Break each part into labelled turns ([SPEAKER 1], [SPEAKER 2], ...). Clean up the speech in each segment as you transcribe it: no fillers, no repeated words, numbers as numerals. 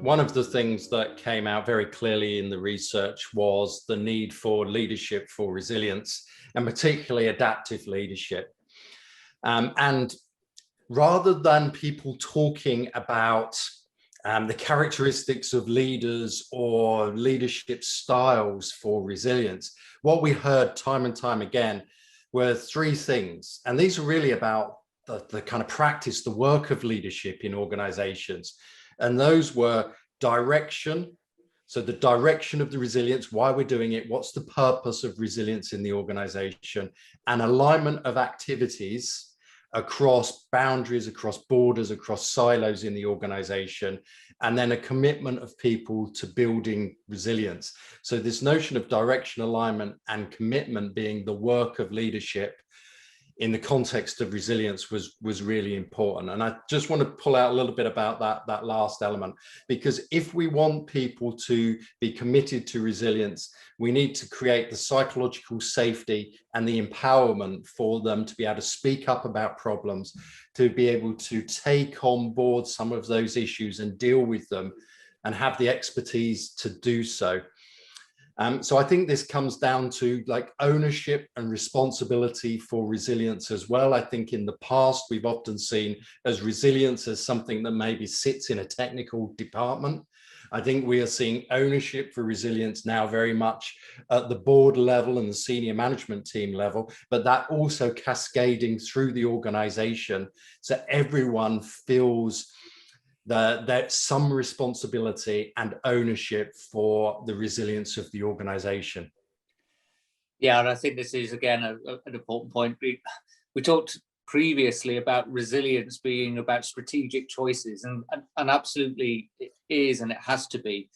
[SPEAKER 1] One of the things that came out very clearly in the research was the need for leadership for resilience, and particularly adaptive leadership. And rather than people talking about the characteristics of leaders or leadership styles for resilience, what we heard time and time again were three things. And these are really about the kind of practice, the work of leadership in organizations. And those were direction. So the direction of the resilience, why we're doing it, what's the purpose of resilience in the organization, and alignment of activities across boundaries, across borders, across silos in the organization, and then a commitment of people to building resilience. So this notion of direction, alignment, and commitment being the work of leadership in the context of resilience was really important. And I just want to pull out a little bit about that last element, because if we want people to be committed to resilience, we need to create the psychological safety and the empowerment for them to be able to speak up about problems, to be able to take on board some of those issues and deal with them and have the expertise to do so. So I think this comes down to like ownership and responsibility for resilience as well. I think in the past, we've often seen as resilience as something that maybe sits in a technical department. I think we are seeing ownership for resilience now very much at the board level and the senior management team level, but that also cascading through the organization. So everyone feels that some responsibility and ownership for the resilience of the organization.
[SPEAKER 2] Yeah, and I think this is, again, an important point. We talked previously about resilience being about strategic choices, and absolutely it is, and it has to be.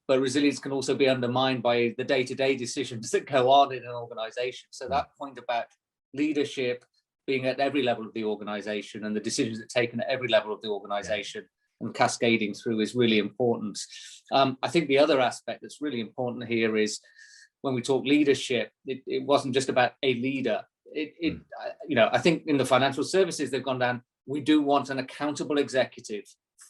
[SPEAKER 2] But resilience can also be undermined by the day-to-day decisions that go on in an organization. So that point about leadership being at every level of the organization and the decisions that are taken at every level of the organization and cascading through is really important. I think the other aspect that's really important here is when we talk leadership, it wasn't just about a leader. I think in the financial services, they've gone down, we do want an accountable executive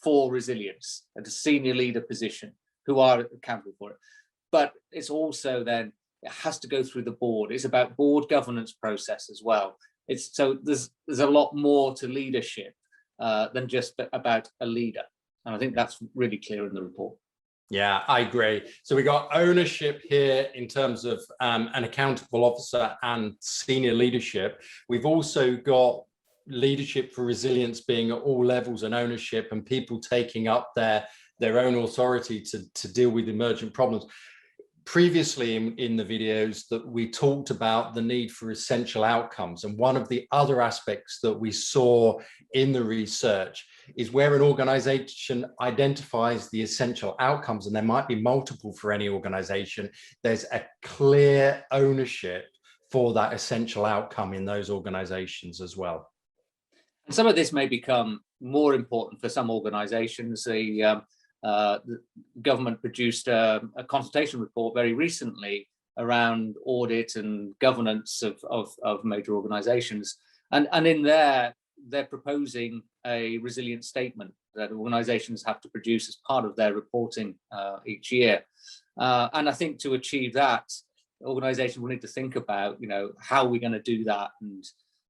[SPEAKER 2] for resilience at a senior leader position who are accountable for it. But it's also then, it has to go through the board. It's about board governance process as well. So there's a lot more to leadership than just about a leader. And I think that's really clear in the report.
[SPEAKER 1] Yeah, I agree. So we got ownership here in terms of an accountable officer and senior leadership. We've also got leadership for resilience being at all levels and ownership and people taking up their own authority to deal with emergent problems. Previously in the videos that we talked about the need for essential outcomes, and one of the other aspects that we saw in the research is where an organization identifies the essential outcomes, and there might be multiple for any organization, there's a clear ownership for that essential outcome in those organizations as well.
[SPEAKER 2] And some of this may become more important for some organizations. The government produced a consultation report very recently around audit and governance of major organizations. And in there, they're proposing a resilience statement that organizations have to produce as part of their reporting each year. And I think to achieve that, organizations will need to think about, how are we going to do that, and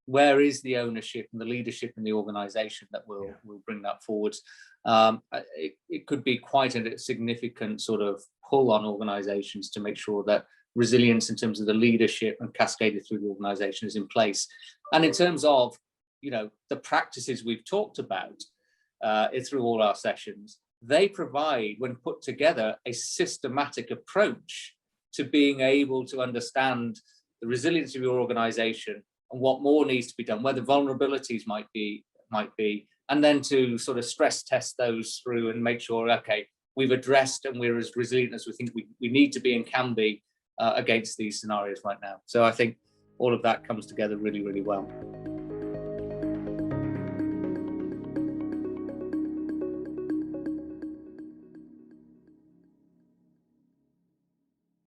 [SPEAKER 2] where is the ownership and the leadership in the organization that will bring that forward. It could be quite a significant sort of pull on organizations to make sure that resilience in terms of the leadership and cascaded through the organization is in place. And in terms of, the practices we've talked about through all our sessions, they provide, when put together, a systematic approach to being able to understand the resilience of your organization and what more needs to be done, where the vulnerabilities might be, and then to sort of stress test those through and make sure, okay, we've addressed and we're as resilient as we think we need to be and can be against these scenarios right now. So I think all of that comes together really, really well.